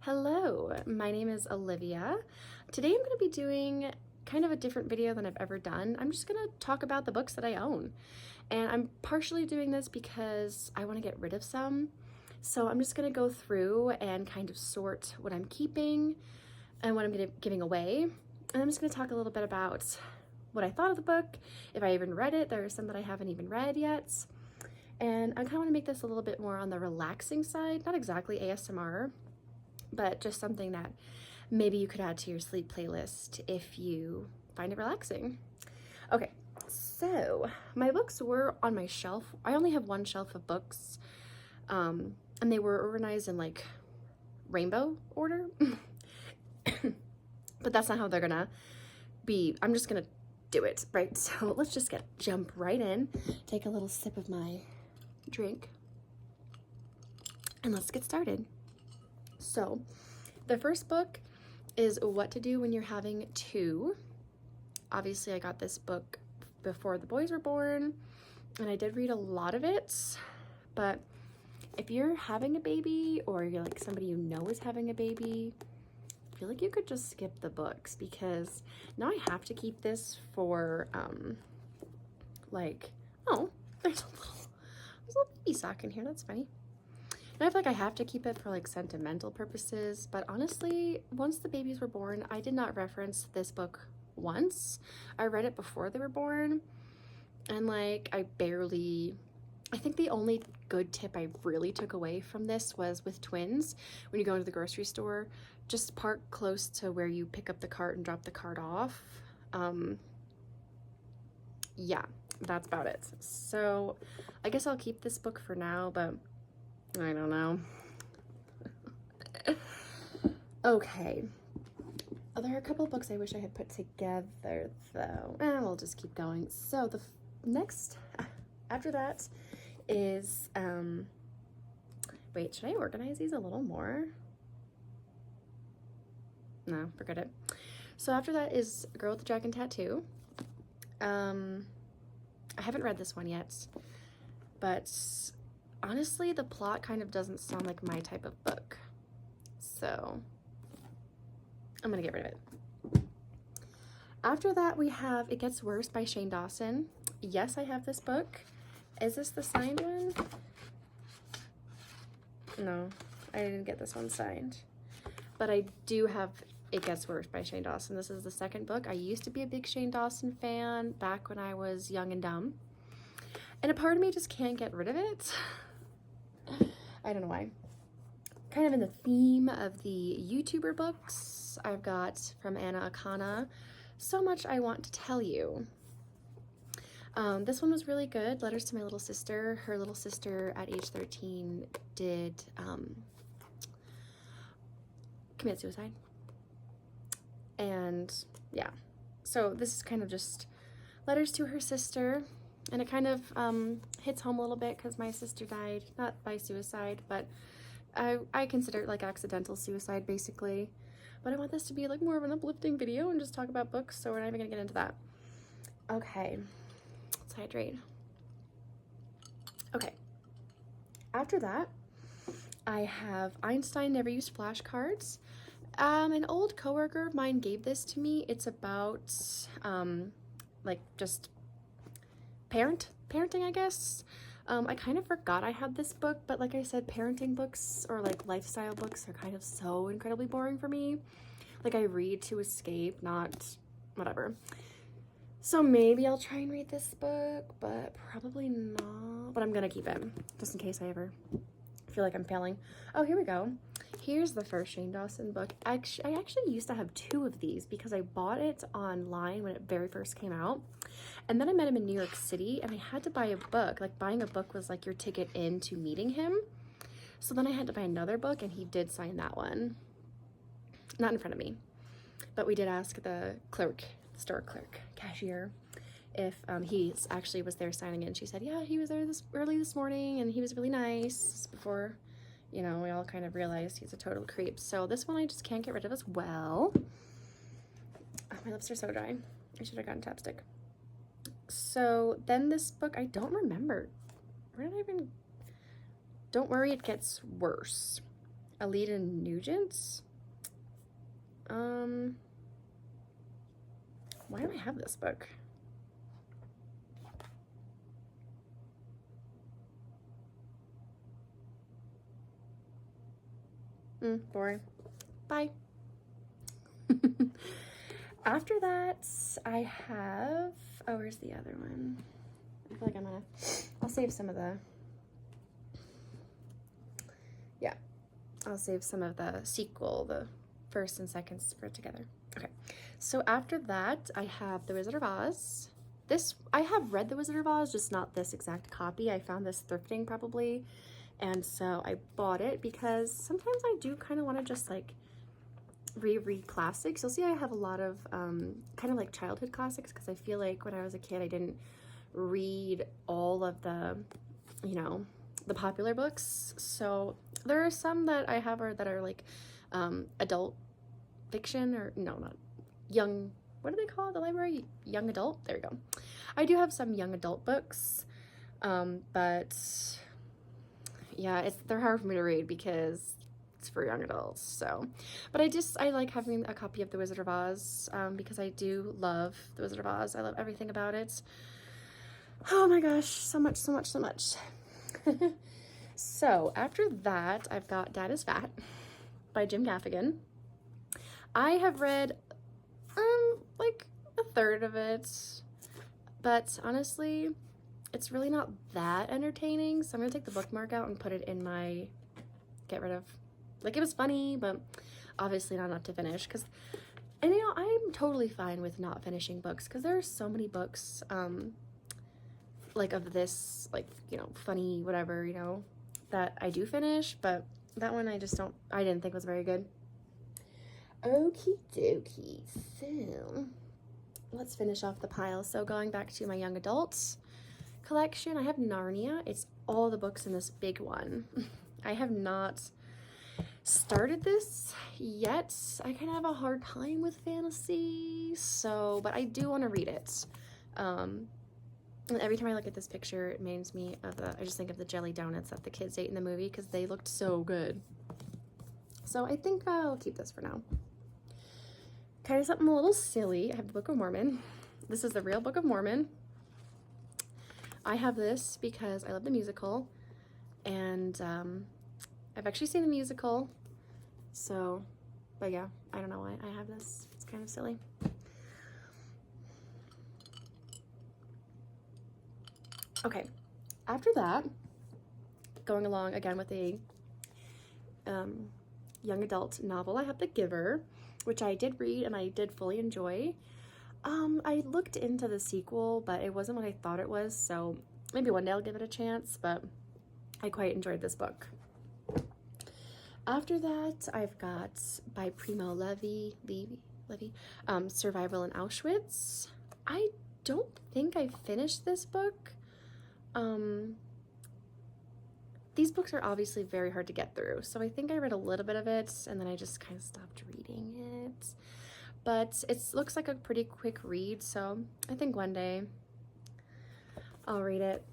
Hello, my name is Olivia. Today I'm going to be doing kind of a different video than I've ever done. I'm just going to talk about the books that I own. And I'm partially doing this because I want to get rid of some. So I'm just going to go through and kind of sort what I'm keeping and what I'm giving away. And I'm just going to talk a little bit about what I thought of the book, if I even read it. There are some that I haven't even read yet. And I kind of want to make this a little bit more on the relaxing side, not exactly ASMR, but just something that maybe you could add to your sleep playlist if you find it relaxing. Okay, so my books were on my shelf. I only have one shelf of books, and they were organized in like rainbow order, but that's not how they're gonna be. I'm just gonna do it, right? So let's just jump right in, take a little sip of my drink, and let's get started. So the first book is What to Do When You're Having Two. Obviously I got this book before the boys were born, and I did read a lot of it, but if you're having a baby or you're like somebody you know is having a baby, I feel like you could just skip the books, because now I have to keep this for there's a little baby sock in here. That's funny. And I feel like I have to keep it for like sentimental purposes, but honestly, once the babies were born, I did not reference this book once. I read it before they were born, and like I think the only good tip I really took away from this was with twins. When you go into the grocery store, just park close to where you pick up the cart and drop the cart off. Yeah, that's about it. So I guess I'll keep this book for now, but I don't know. Okay. There are a couple of books I wish I had put together, though. And we'll just keep going. So the next, after that, is, wait, should I organize these a little more? No, forget it. So after that is Girl with the Dragon Tattoo. I haven't read this one yet, but honestly, the plot kind of doesn't sound like my type of book, so I'm gonna get rid of it. After that, we have It Gets Worse by Shane Dawson. Yes, I have this book. Is this the signed one? No, I didn't get this one signed, but I do have It Gets Worse by Shane Dawson. This is the second book. I used to be a big Shane Dawson fan back when I was young and dumb, and a part of me just can't get rid of it. I don't know why. Kind of in the theme of the YouTuber books, I've got from Anna Akana, So Much I Want to Tell You. This one was really good. Letters to My Little Sister. Her little sister at age 13 did commit suicide. And yeah, so this is kind of just letters to her sister. And it kind of hits home a little bit because my sister died, not by suicide, but I consider it like accidental suicide, basically. But I want this to be like more of an uplifting video and just talk about books, so we're not even gonna get into that. Okay, let's hydrate. Okay, after that, I have Einstein Never Used Flashcards. An old coworker of mine gave this to me. It's about like just parenting, I guess. I kind of forgot I had this book, but like I said, parenting books or like lifestyle books are kind of so incredibly boring for me. Like I read to escape, not whatever. So maybe I'll try and read this book, but probably not. But I'm gonna keep it just in case I ever feel like I'm failing. Oh, here we go. Here's the first Shane Dawson book. I actually used to have two of these because I bought it online when it very first came out. And then I met him in New York City and I had to buy a book. Like buying a book was like your ticket into meeting him. So then I had to buy another book, and he did sign that one. Not in front of me, but we did ask the clerk, the store clerk, cashier, if he actually was there signing it. And she said, yeah, he was there early this morning and he was really nice, before, you know, we all kind of realized he's a total creep. So this one I just can't get rid of as well. Oh, my lips are so dry. I should have gotten chapstick. So then this book, I don't remember. Where did I even... Don't Worry, It Gets Worse. Alita Nugent. Why do I have this book? Boring. Bye. After that, I have, oh, where's the other one? I feel like I'll save some of the, yeah, I'll save some of the sequel, the first and second for together. Okay, so after that, I have The Wizard of Oz. I have read The Wizard of Oz, just not this exact copy. I found this thrifting probably, and so I bought it because sometimes I do kind of want to just like reread classics. You'll see I have a lot of kind of like childhood classics because I feel like when I was a kid I didn't read all of the, you know, the popular books. So there are some that I have that are like adult fiction, or no, not young, what do they call it, the library? Young adult? There we go. I do have some young adult books, but yeah, they're hard for me to read because it's for young adults. So, but I like having a copy of The Wizard of Oz because I do love The Wizard of Oz. I love everything about it. Oh my gosh, so much, so much, so much. So after that, I've got Dad is Fat by Jim Gaffigan. I have read like a third of it, but honestly, it's really not that entertaining. So I'm gonna take the bookmark out and put it in my get rid of. Like, it was funny, but obviously not enough to finish. And you know, I'm totally fine with not finishing books because there are so many books, like of this, like, you know, funny, whatever, you know, that I do finish. But that one I didn't think was very good. Okie dokie. So let's finish off the pile. So going back to my young adult collection, I have Narnia. It's all the books in this big one. I have not started this yet. I kind of have a hard time with fantasy, but I do want to read it. And every time I look at this picture, it reminds me of I just think of the jelly donuts that the kids ate in the movie because they looked so good. So I think I'll keep this for now. Kind of something a little silly. I have the Book of Mormon. This is the real Book of Mormon. I have this because I love the musical, and I've actually seen the musical, so, but yeah, I don't know why I have this. It's kind of silly. Okay, after that, going along again with a young adult novel, I have The Giver, which I did read and I did fully enjoy. I looked into the sequel, but it wasn't what I thought it was, so maybe one day I'll give it a chance, but I quite enjoyed this book. After that, I've got by Primo Levi, Survival in Auschwitz. I don't think I finished this book. These books are obviously very hard to get through, so I think I read a little bit of it, and then I just kind of stopped reading it. But it looks like a pretty quick read, so I think one day I'll read it.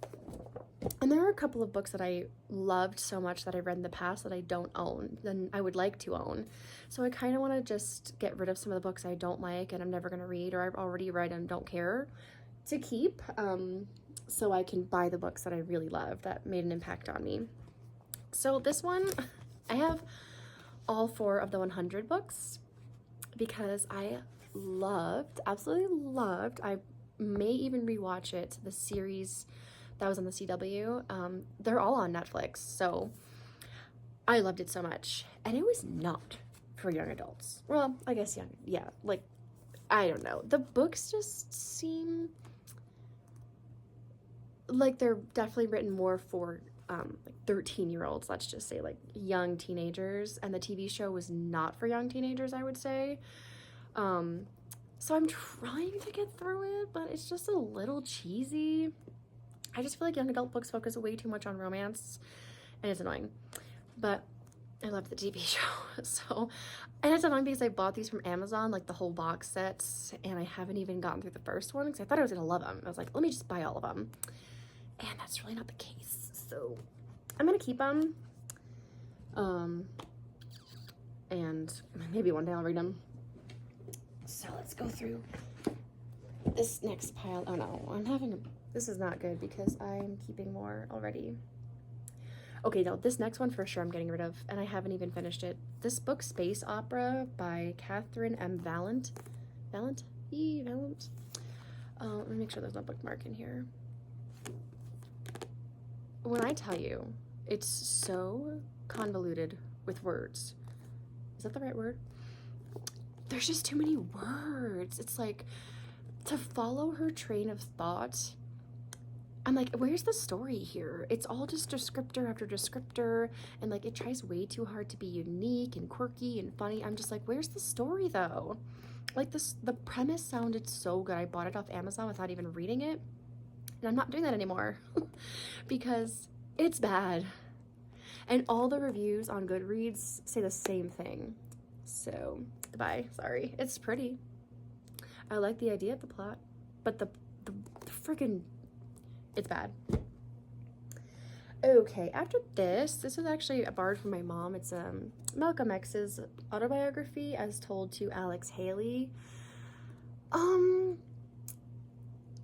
And there are a couple of books that I loved so much that I read in the past that I don't own, then I would like to own. So I kind of want to just get rid of some of the books I don't like and I'm never going to read, or I've already read and don't care to keep, so I can buy the books that I really love that made an impact on me. So this one, I have all 4 of the 100 books because I absolutely loved, I may even rewatch it, the series that was on the CW. They're all on Netflix, so I loved it so much. And it was not for young adults. Well, I guess young, yeah, like, I don't know. The books just seem like they're definitely written more for like 13-year-olds, let's just say, like young teenagers, and the TV show was not for young teenagers, I would say. So I'm trying to get through it, but it's just a little cheesy. I just feel like young adult books focus way too much on romance, and it's annoying. But I love the TV show, so, and it's annoying because I bought these from Amazon, like the whole box sets, and I haven't even gotten through the first one because I thought I was gonna love them. I was like, let me just buy all of them, and that's really not the case. So I'm gonna keep them. and maybe one day I'll read them. So let's go through this next pile. Oh no, this is not good because I'm keeping more already. Okay, no, this next one for sure I'm getting rid of, and I haven't even finished it. This book, Space Opera by Catherine M. Valent. Valent? Valent? Let me make sure there's no bookmark in here. When I tell you, it's so convoluted with words. Is that the right word? There's just too many words. It's like, to follow her train of thought, I'm like, where's the story here? It's all just descriptor after descriptor, and like it tries way too hard to be unique and quirky and funny. I'm just like, where's the story though? Like the premise sounded so good. I bought it off Amazon without even reading it, and I'm not doing that anymore because it's bad. And all the reviews on Goodreads say the same thing. So, goodbye. Sorry. It's pretty. I like the idea of the plot, but the freaking, it's bad. Okay, after this is actually a borrowed from my mom. It's Malcolm X's autobiography as told to Alex Haley.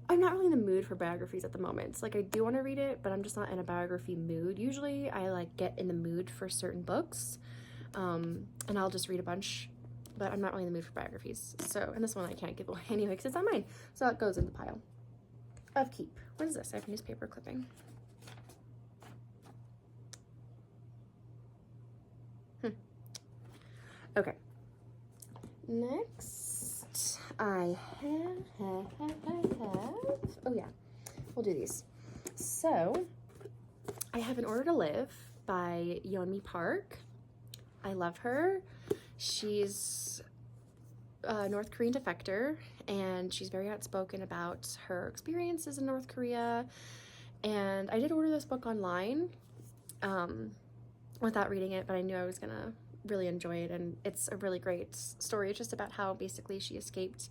I'm not really in the mood for biographies at the moment. Like, I do want to read it, but I'm just not in a biography mood. Usually I like get in the mood for certain books, and I'll just read a bunch, but I'm not really in the mood for biographies. So, and this one I can't give away anyway because it's not mine. So it goes in the pile of keep. What is this? I have a newspaper clipping. Okay. Next, I have, oh yeah, we'll do these. So, I have In Order to Live by Yeonmi Park. I love her. She's a North Korean defector, and she's very outspoken about her experiences in North Korea. And I did order this book online without reading it, but I knew I was gonna really enjoy it, and it's a really great story. It's just about how basically she escaped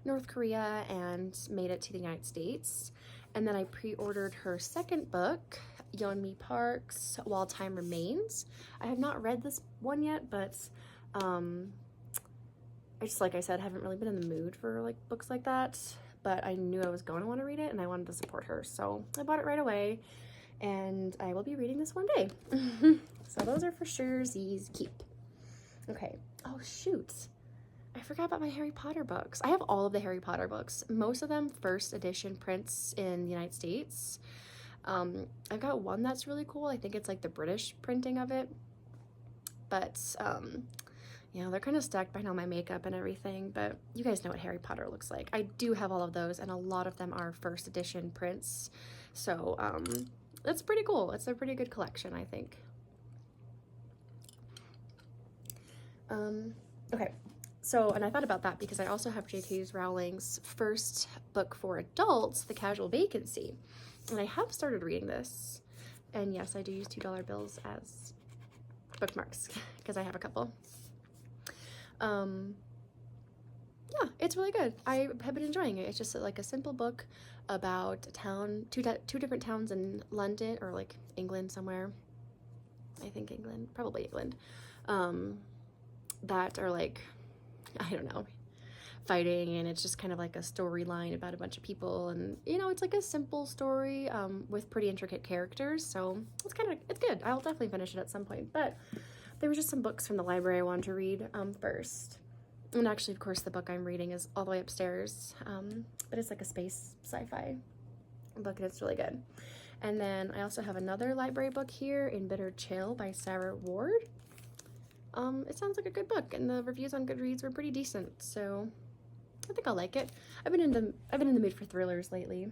North Korea and made it to the United States. And then I pre-ordered her second book, Yeonmi Park's While Time Remains. I have not read this one yet, but I just, like I said, haven't really been in the mood for like books like that, but I knew I was going to want to read it and I wanted to support her, so I bought it right away, and I will be reading this one day. So those are for sure Z's keep. Okay. Oh shoot, I forgot about my Harry Potter books. I have all of the Harry Potter books, most of them first edition prints in the United States. I've got one that's really cool. I think it's like the British printing of it, but you know, they're kind of stacked behind all my makeup and everything, but you guys know what Harry Potter looks like. I do have all of those, and a lot of them are first edition prints, so that's pretty cool. It's a pretty good collection, I think. Okay, so, and I thought about that because I also have J.K. Rowling's first book for adults, The Casual Vacancy, and I have started reading this, and yes, I do use $2 bills as bookmarks because I have a couple. Yeah, it's really good. I have been enjoying it. It's just like a simple book about a town, two different towns in London, or like England somewhere. I think England, probably England, that are like, I don't know, fighting, and it's just kind of like a storyline about a bunch of people, and you know, it's like a simple story with pretty intricate characters, so it's good. I'll definitely finish it at some point, but there were just some books from the library I wanted to read first. And actually, of course, the book I'm reading is all the way upstairs, but it's like a space sci-fi book, and it's really good. And then I also have another library book here, In Bitter Chill by Sarah Ward. It sounds like a good book, and the reviews on Goodreads were pretty decent, so I think I'll like it. I've been in the mood for thrillers lately.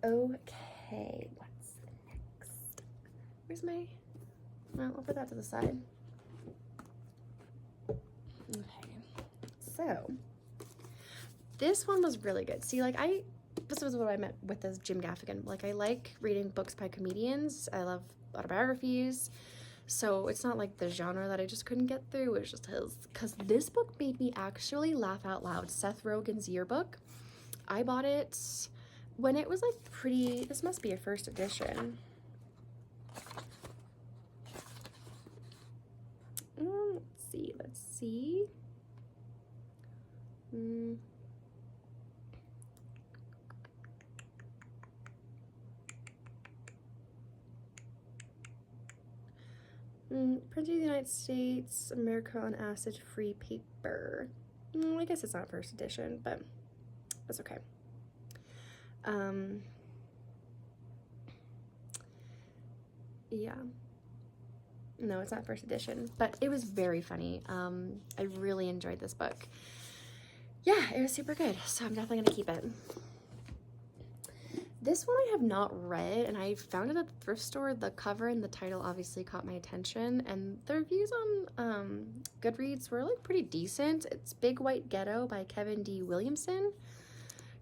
Okay, what's next? Where's my... Well, I'll put that to the side. Okay, so this one was really good. See, like this was what I meant with this Jim Gaffigan. Like, I like reading books by comedians. I love autobiographies. So it's not like the genre that I just couldn't get through. It was just his. Because this book made me actually laugh out loud. Seth Rogen's yearbook. I bought it when it was like pretty... This must be a first edition. Let's see. Printed in the United States, America on acid-free paper. I guess it's not first edition, but that's okay. Yeah. No, it's not first edition, but it was very funny. I really enjoyed this book. Yeah, it was super good, so I'm definitely gonna keep it. This one I have not read, and I found it at the thrift store. The cover and the title obviously caught my attention, and the reviews on Goodreads were like pretty decent. It's Big White Ghetto by Kevin D. Williamson.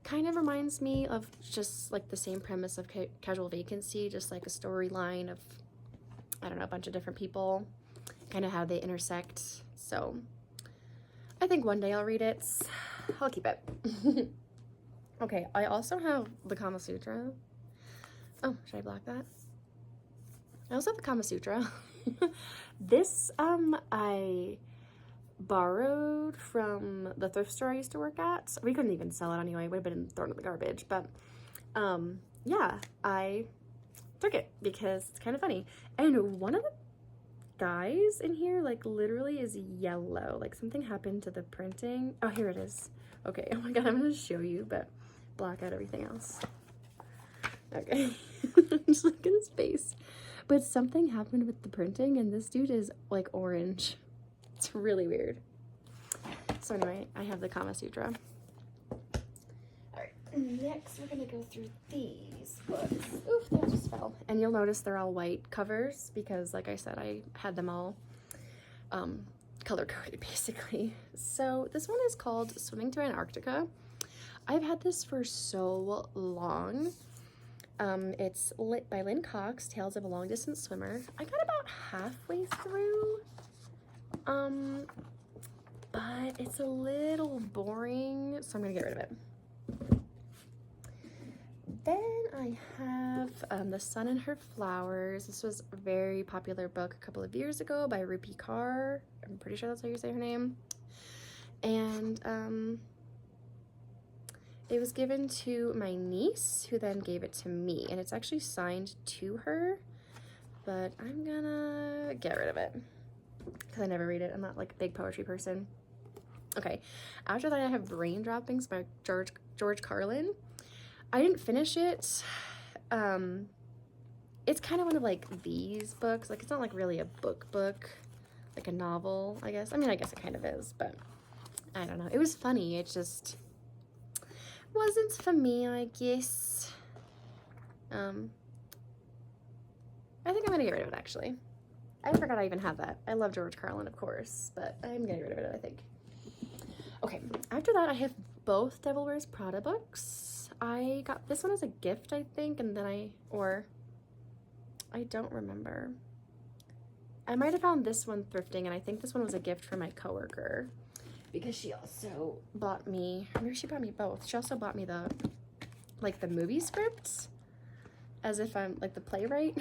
Kind of reminds me of just like the same premise of Casual Vacancy, just like a storyline of, I don't know, a bunch of different people, kind of how they intersect. So I think one day I'll read it. I'll keep it. Okay, I also have the Kama Sutra. Oh, should I block that? I also have the Kama Sutra. This, I borrowed from the thrift store I used to work at. We couldn't even sell it anyway. It would have been thrown in the garbage. But, yeah, I took it because it's kind of funny. And one of the guys in here, like, literally is yellow. Like, something happened to the printing. Oh, here it is. Okay, oh my god, I'm going to show you, but block out everything else. Okay. Just look at his face. But something happened with the printing, and this dude is, like, orange. It's really weird. So anyway, I have the Kama Sutra. Alright, next we're going to go through these books. Oof, that just fell. And you'll notice they're all white covers because, like I said, I had them all color-coded, basically. So this one is called Swimming to Antarctica. I've had this for so long. It's lit by Lynn Cox, Tales of a Long-Distance Swimmer. I got about halfway through, but it's a little boring, so I'm gonna get rid of it. Then I have The Sun and Her Flowers. This was a very popular book a couple of years ago by Rupi Kaur. I'm pretty sure that's how you say her name. And it was given to my niece, who then gave it to me, and it's actually signed to her, but I'm gonna get rid of it because I never read it. I'm not like a big poetry person. Okay, after that I have Brain Droppings by George Carlin. I didn't finish it. It's kind of one of like these books. Like, it's not like really a book, like a novel, I guess. I mean, I guess it kind of is, but I don't know. It was funny. It just wasn't for me, I guess. I think I'm gonna get rid of it, actually. I forgot I even had that. I love George Carlin, of course, but I'm getting rid of it, I think. Okay, after that I have both Devil Wears Prada books. I got this one as a gift, I think, and then I don't remember. I might have found this one thrifting, and I think this one was a gift from my coworker, because she also bought me, maybe she bought me both. She also bought me the movie scripts, as if I'm like the playwright,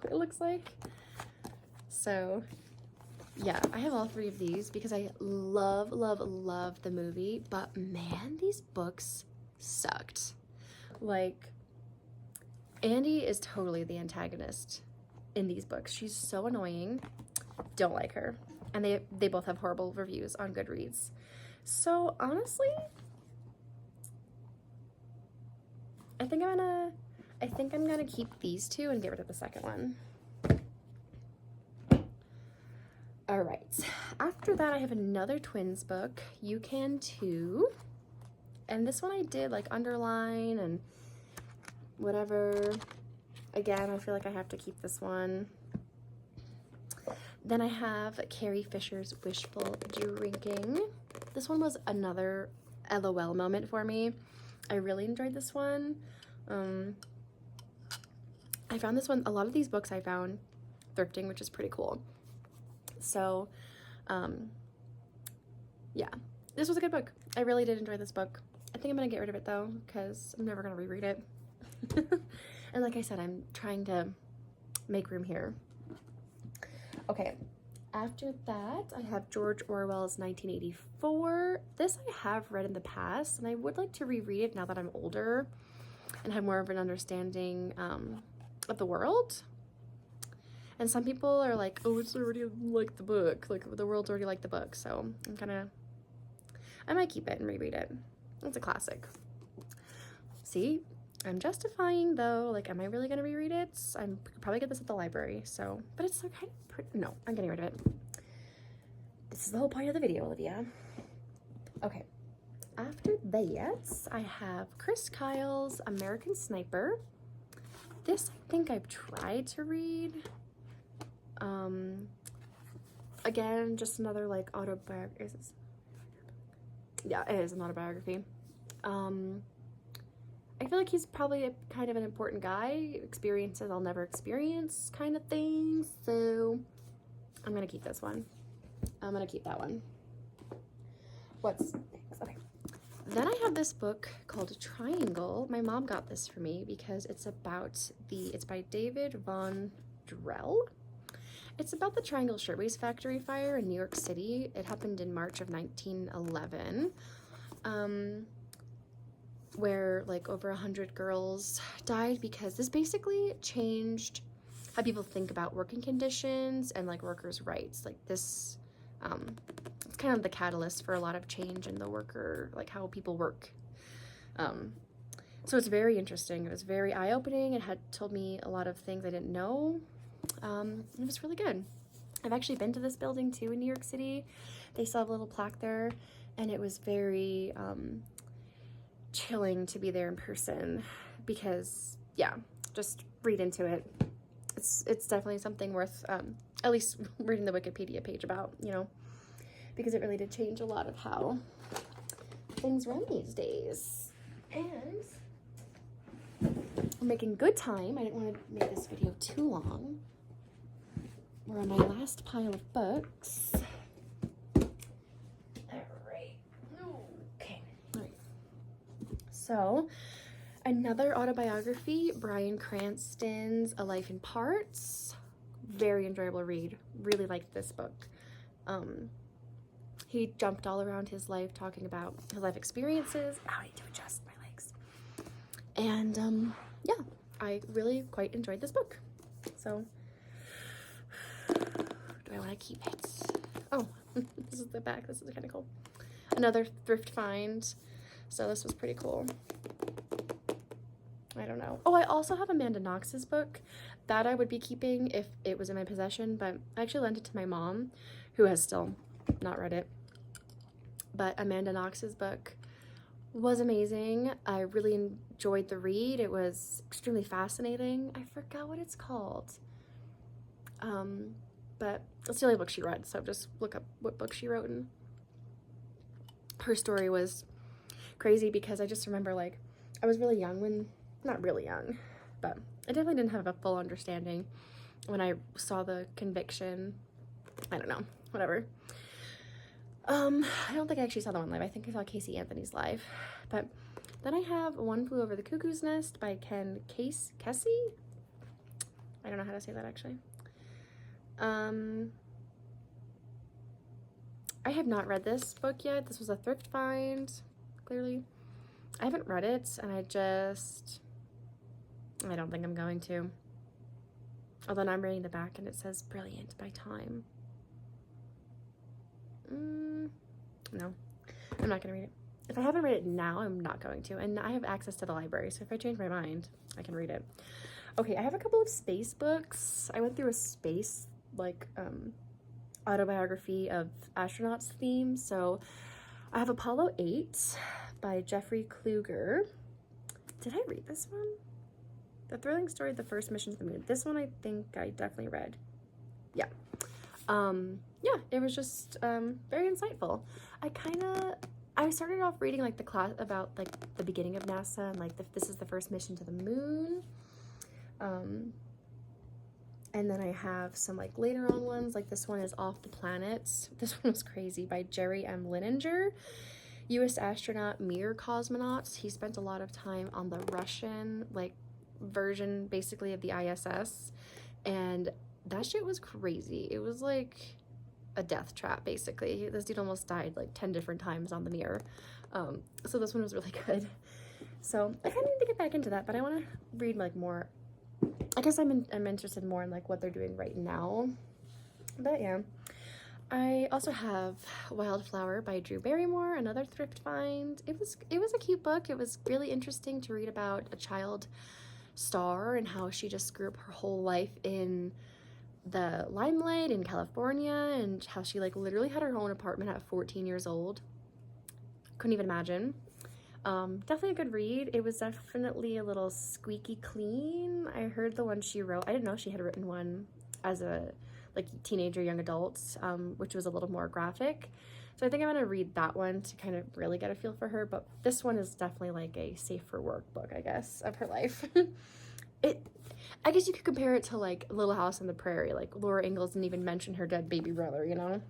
it looks like. So yeah, I have all three of these because I love, love, love the movie, but man, these books sucked. Like, Andy is totally the antagonist in these books. She's so annoying. Don't like her. And they both have horrible reviews on Goodreads. So honestly, I think I'm gonna keep these two and get rid of the second one. All right, after that I have another twins book, You Can Too. And this one I did like underline and whatever. Again, I feel like I have to keep this one. Then I have Carrie Fisher's Wishful Drinking. This one was another LOL moment for me. I really enjoyed this one. I found this one, a lot of these books I found thrifting, which is pretty cool. So, yeah, this was a good book. I really did enjoy this book. I think I'm gonna get rid of it though, because I'm never gonna reread it. And like I said, I'm trying to make room here. Okay, After that, I have George Orwell's 1984. This I have read in the past, and I would like to reread it now that I'm older and have more of an understanding of the world. And some people are like, oh, it's already like the book. Like, the world's already like the book. So I might keep it and reread it. It's a classic. See, I'm justifying though. Like, am I really gonna reread it? I'm probably get this at the library. So, but it's kind of pretty. No, I'm getting rid of it. This is the whole point of the video, Olivia. Okay. After that, I have Chris Kyle's American Sniper. This I think I've tried to read. Again, just another like autobiography. Yeah, it is an autobiography. I feel like he's probably a kind of an important guy. Experiences I'll never experience kind of thing. So I'm gonna keep this one. I'm gonna keep that one. What's next? Okay. Then I have this book called Triangle. My mom got this for me because it's by David Von Drell. It's about the Triangle Shirtwaist Factory fire in New York City. It happened in March of 1911, where like over 100 girls died because this basically changed how people think about working conditions and like workers' rights. Like this, it's kind of the catalyst for a lot of change in the worker, like how people work. So it's very interesting. It was very eye-opening. It had told me a lot of things I didn't know. It was really good. I've actually been to this building too in New York City. They still have a little plaque there, and it was very chilling to be there in person because, yeah, just read into it. It's definitely something worth at least reading the Wikipedia page about, you know, because it really did change a lot of how things run these days. And I'm making good time. I didn't want to make this video too long. We're on my last pile of books. Alright. Okay. Alright. So, another autobiography, Bryan Cranston's A Life in Parts. Very enjoyable read. Really liked this book. He jumped all around his life talking about his life experiences. I need to adjust my legs. And yeah, I really quite enjoyed this book. So, do I want to keep it? Oh, this is the back. This is kind of cool. Another thrift find. So this was pretty cool. I don't know. Oh, I also have Amanda Knox's book that I would be keeping if it was in my possession, but I actually lent it to my mom, who has still not read it. But Amanda Knox's book was amazing. I really enjoyed the read. It was extremely fascinating. I forgot what it's called. But it's the only book she read, so just look up what book she wrote. And her story was crazy because I just remember, like, I was really young when, not really young, but I definitely didn't have a full understanding when I saw the conviction. I don't know, whatever. I don't think I actually saw that one live. I think I saw Casey Anthony's live. But then I have One Flew Over the Cuckoo's Nest by Ken Kesey. I don't know how to say that actually. I have not read this book yet. This was a thrift find, clearly. I haven't read it, and I don't think I'm going to. Although now I'm reading the back and it says Brilliant by Time. No, I'm not gonna read it. If I haven't read it now, I'm not going to. And I have access to the library, so if I change my mind, I can read it. Okay, I have a couple of space books. I went through a space, like, autobiography of astronauts theme. So I have Apollo 8 by Jeffrey Kluger. Did I read this one? The Thrilling Story of the First Mission to the Moon. This one I think I definitely read. Yeah. Yeah, it was just very insightful. I started off reading like the class about like the beginning of NASA and like this is the first mission to the moon. And then I have some like later on ones, like this one is Off the Planet. This one was crazy, by Jerry M. Lininger. U.S. astronaut, Mir cosmonaut. He spent a lot of time on the Russian like version basically of the ISS, and that shit was crazy. It was like a death trap, basically. This dude almost died like 10 different times on the mirror. So this one was really good. So I kind of need to get back into that, but I want to read like more. I guess I'm interested more in like what they're doing right now. But yeah. I also have Wildflower by Drew Barrymore, another thrift find. It was a cute book. It was really interesting to read about a child star and how she just grew up her whole life in the limelight in California, and how she like literally had her own apartment at 14 years old. Couldn't even imagine. Definitely a good read. It was definitely a little squeaky clean. I heard the one she wrote. I didn't know she had written one as a like teenager, young adults, which was a little more graphic. So I think I'm gonna read that one to kind of really get a feel for her. But this one is definitely like a safe for work book, I guess, of her life. I guess you could compare it to like Little House on the Prairie. Like Laura Ingalls didn't even mention her dead baby brother, you know?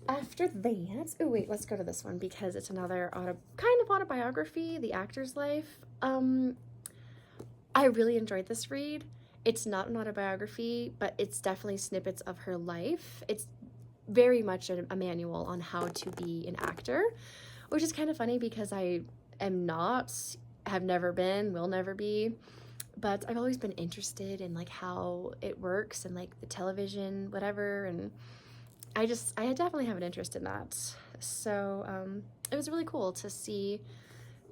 After that, oh wait, let's go to this one because it's another kind of autobiography, The Actor's Life. I really enjoyed this read. It's not an autobiography, but it's definitely snippets of her life. It's very much a manual on how to be an actor, which is kind of funny because I am not, have never been, will never be, but I've always been interested in like how it works and like the television, whatever, and I definitely have an interest in that. So it was really cool to see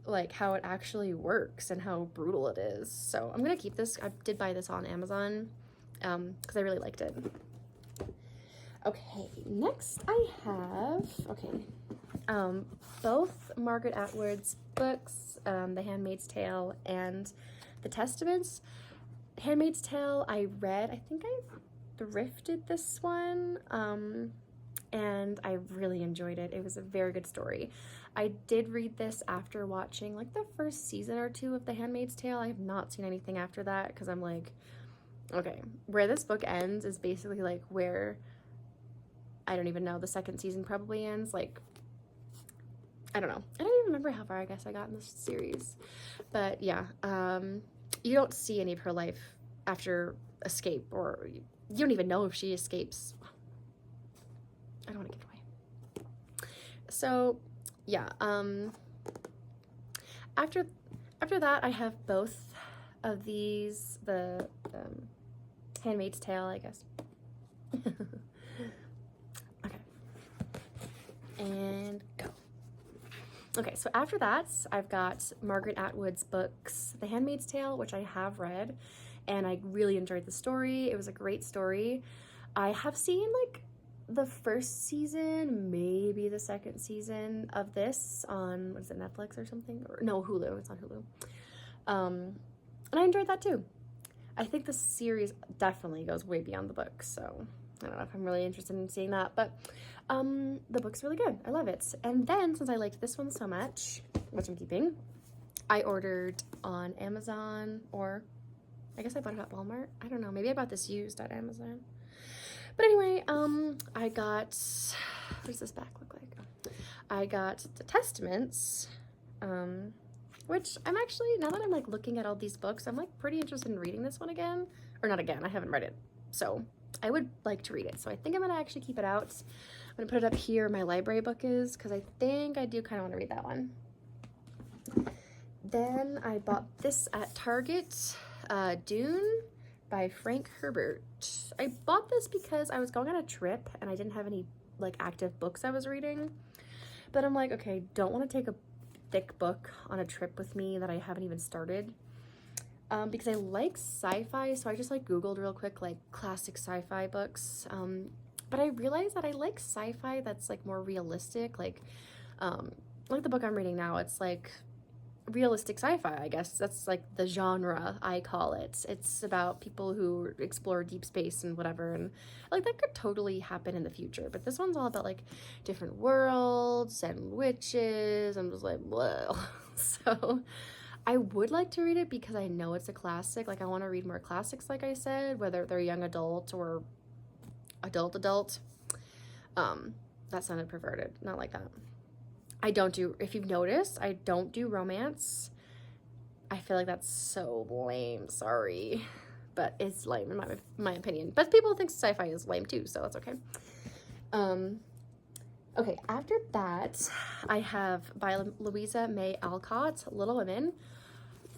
like how it actually works and how brutal it is. So I'm gonna keep this. I did buy this on Amazon because I really liked it. Okay, next I have both Margaret Atwood's books, The Handmaid's Tale and The Testaments. Handmaid's Tale I read, I think I thrifted this one, and I really enjoyed it. It was a very good story. I did read this after watching like the first season or two of The Handmaid's Tale. I have not seen anything after that because I'm like, okay, where this book ends is basically like where, I don't even know, the second season probably ends. Like, I don't know. I don't even remember how far I guess I got in this series. But yeah, you don't see any of her life after Escape, or you don't even know if she escapes. I don't want to give it away. So yeah, after that I have both of these, the Handmaid's Tale, I guess. Okay, and go. Okay, so after that I've got Margaret Atwood's books, The Handmaid's Tale, which I have read, and I really enjoyed the story. It was a great story. I have seen like the first season, maybe the second season of this on, what is it, Netflix or something? Or no, Hulu. It's on Hulu. And I enjoyed that too. I think the series definitely goes way beyond the book, so I don't know if I'm really interested in seeing that, but the book's really good. I love it. And then, since I liked this one so much, which I'm keeping, I ordered on Amazon, or I guess I bought it at Walmart. I don't know. Maybe I bought this used at Amazon. But anyway, I got, what does this back look like? I got The Testaments, which I'm actually, now that I'm like looking at all these books, I'm like pretty interested in reading this one again. Or not again, I haven't read it. So I would like to read it. So I think I'm gonna actually keep it out. I'm gonna put it up here where my library book is, because I think I do kind of want to read that one. Then I bought this at Target, Dune by Frank Herbert. I bought this because I was going on a trip and I didn't have any like active books I was reading. But I'm like, okay, don't want to take a thick book on a trip with me that I haven't even started. Because I like sci-fi, so I just like Googled real quick like classic sci-fi books. But I realized that I like sci-fi that's like more realistic, like the book I'm reading now, it's like realistic sci-fi, I guess. That's like the genre I call it. It's about people who explore deep space and whatever, and like that could totally happen in the future. But this one's all about like different worlds and witches. I'm just like, whoa. So I would like to read it because I know it's a classic. Like I want to read more classics, like I said, whether they're young adult or adult. That sounded perverted, not like that. I don't do, if you've noticed, I don't do romance. I feel like that's so lame, sorry. but it's lame in my opinion. But people think sci-fi is lame too, so it's okay. Okay, after that, I have by Louisa May Alcott, Little Women.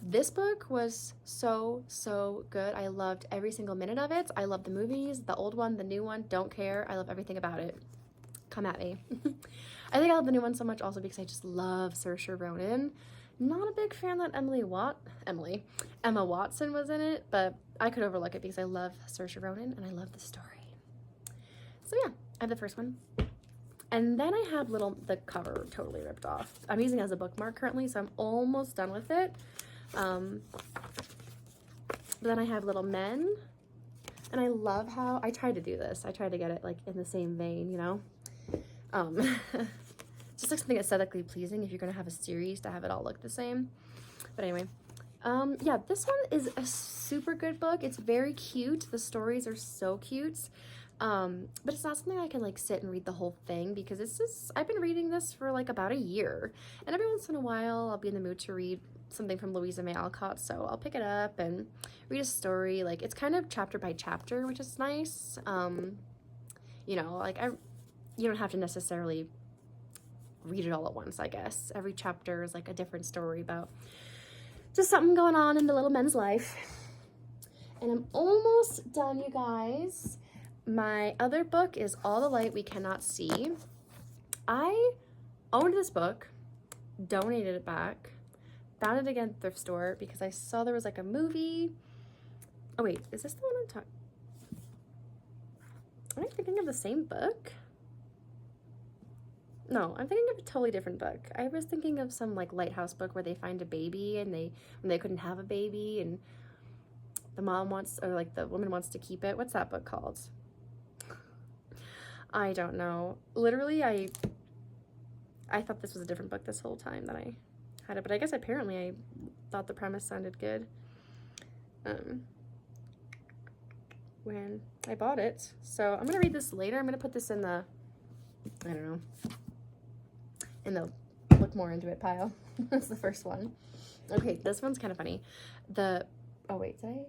This book was so good. I loved every single minute of it. I love the movies, the old one, the new one, don't care. I love everything about it. Come at me. I think I love the new one so much also because I just love Saoirse Ronan. Not a big fan that Emma Watson was in it, but I could overlook it because I love Saoirse Ronan and I love the story. So yeah, I have the first one. And then I have the cover totally ripped off. I'm using it as a bookmark currently, so I'm almost done with it. But then I have Little Men, and I love how I tried to do this. I tried to get it like in the same vein, you know. Just like something aesthetically pleasing if you're gonna have a series to have it all look the same. But anyway, yeah, this one is a super good book. It's very cute. The stories are so cute. But it's not something I can like sit and read the whole thing because it's just, I've been reading this for like about a year, and every once in a while I'll be in the mood to read something from Louisa May Alcott, so I'll pick it up and read a story. Like it's kind of chapter by chapter, which is nice. You know, like you don't have to necessarily read it all at once, I guess. Every chapter is like a different story about just something going on in the little men's life. And I'm almost done, you guys. My other book is All the Light We Cannot See. I owned this book, donated it back, found it again at the thrift store because I saw there was like a movie. Oh wait, is this the one I'm talking? Am I thinking of the same book? No, I'm thinking of a totally different book. I was thinking of some like lighthouse book where they find a baby and when they couldn't have a baby and the mom wants, or like the woman wants to keep it. What's that book called? I don't know. Literally, I thought this was a different book this whole time that I had it, but I guess apparently I thought the premise sounded good when I bought it. So I'm gonna read this later. I'm gonna put this in the, I don't know, in the look more into it pile. That's the first one. Okay, this one's kind of funny. Oh wait, did I?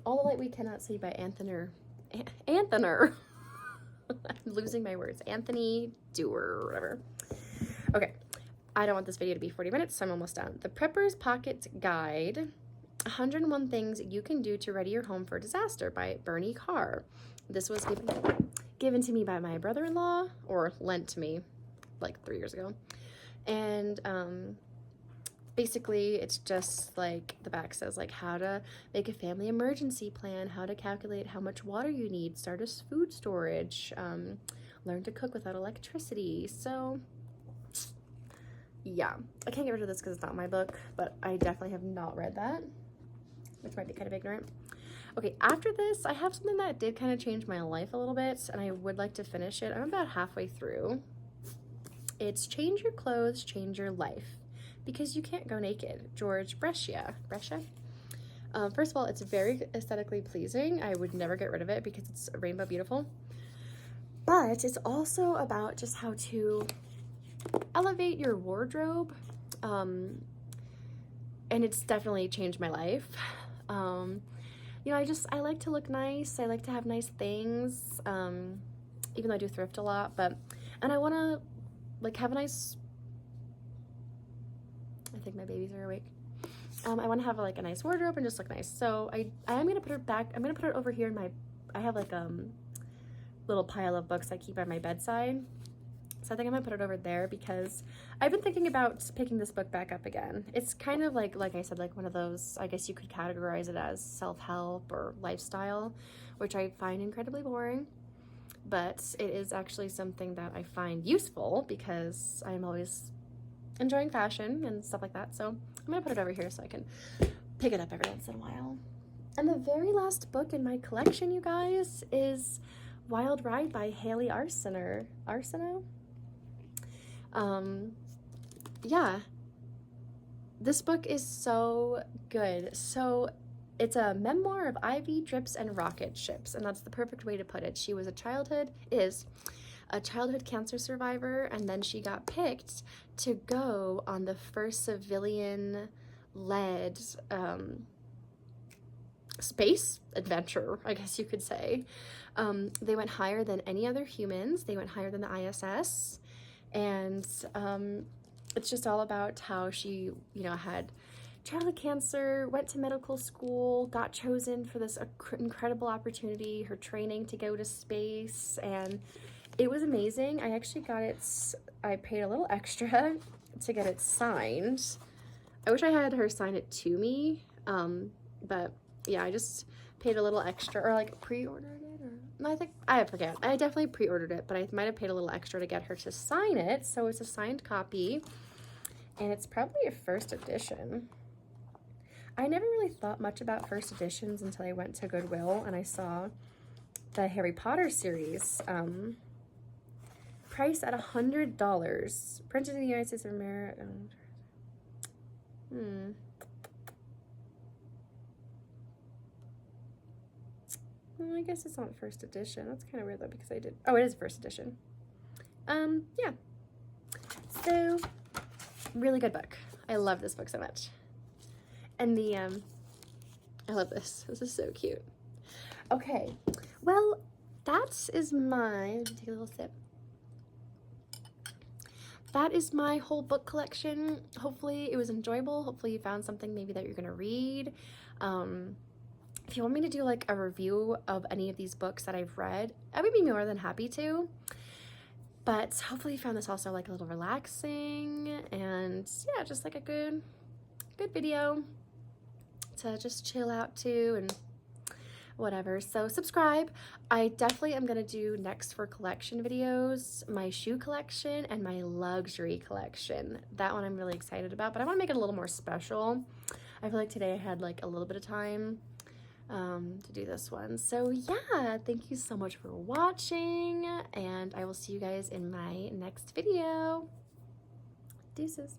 All the Light We Cannot See by Anthony. I'm losing my words. Anthony Dewar or whatever. Okay, I don't want this video to be 40 minutes, so I'm almost done. The Prepper's Pocket Guide, 101 Things You Can Do to Ready Your Home for Disaster by Bernie Carr. This was given to me by my brother-in-law, or lent to me like 3 years ago. And basically it's just like the back says like how to make a family emergency plan, how to calculate how much water you need, start a food storage, learn to cook without electricity. So yeah, I can't get rid of this because it's not my book, but I definitely have not read that, which might be kind of ignorant. Okay, after this I have something that did kind of change my life a little bit, and I would like to finish it. I'm about halfway through. It's Change Your Clothes, Change Your Life, because you can't go naked. George Brescia. First of all, it's very aesthetically pleasing. I would never get rid of it because it's rainbow beautiful. But it's also about just how to elevate your wardrobe. And it's definitely changed my life. You know, I like to look nice. I like to have nice things. Even though I do thrift a lot, and I want to like have a nice, I think my babies are awake. I want to have like a nice wardrobe and just look nice. So I am going to put it back. I'm going to put it over here in I have like little pile of books I keep by my bedside. So I think I'm going to put it over there because I've been thinking about picking this book back up again. It's kind of like I said, like one of those, I guess you could categorize it as self-help or lifestyle, which I find incredibly boring. But it is actually something that I find useful because I'm always enjoying fashion and stuff like that. So I'm gonna put it over here so I can pick it up every once in a while. And the very last book in my collection, you guys, is Wild Ride by Haley Arsenault. Yeah, this book is so good. So it's a memoir of IV drips and rocket ships, and that's the perfect way to put it. She was a childhood cancer survivor, and then she got picked to go on the first civilian-led space adventure, I guess you could say. They went higher than any other humans. They went higher than the ISS. And it's just all about how she, you know, had childhood cancer, went to medical school, got chosen for this incredible opportunity, her training to go to space, and it was amazing. I actually got it, I paid a little extra to get it signed. I wish I had her sign it to me, but yeah, I just paid a little extra, or like pre-ordered it, or no, I forget. I definitely pre-ordered it, but I might have paid a little extra to get her to sign it, so it's a signed copy, and it's probably a first edition. I never really thought much about first editions until I went to Goodwill and I saw the Harry Potter series, priced at $100, printed in the United States of America. Well, I guess it's not first edition. That's kind of weird though, because it is first edition. Yeah. So, really good book. I love this book so much. And I love this. This is so cute. Okay, well, that is my, take a little sip. That is my whole book collection. Hopefully it was enjoyable. Hopefully you found something maybe that you're gonna read. If you want me to do like a review of any of these books that I've read, I would be more than happy to. But hopefully you found this also like a little relaxing, and yeah, just like a good video to just chill out to and whatever. So subscribe. I definitely am gonna do next for collection videos, my shoe collection and my luxury collection. That one I'm really excited about, but I want to make it a little more special. I feel like today I had like a little bit of time to do this one. So yeah, thank you so much for watching, and I will see you guys in my next video. Deuces.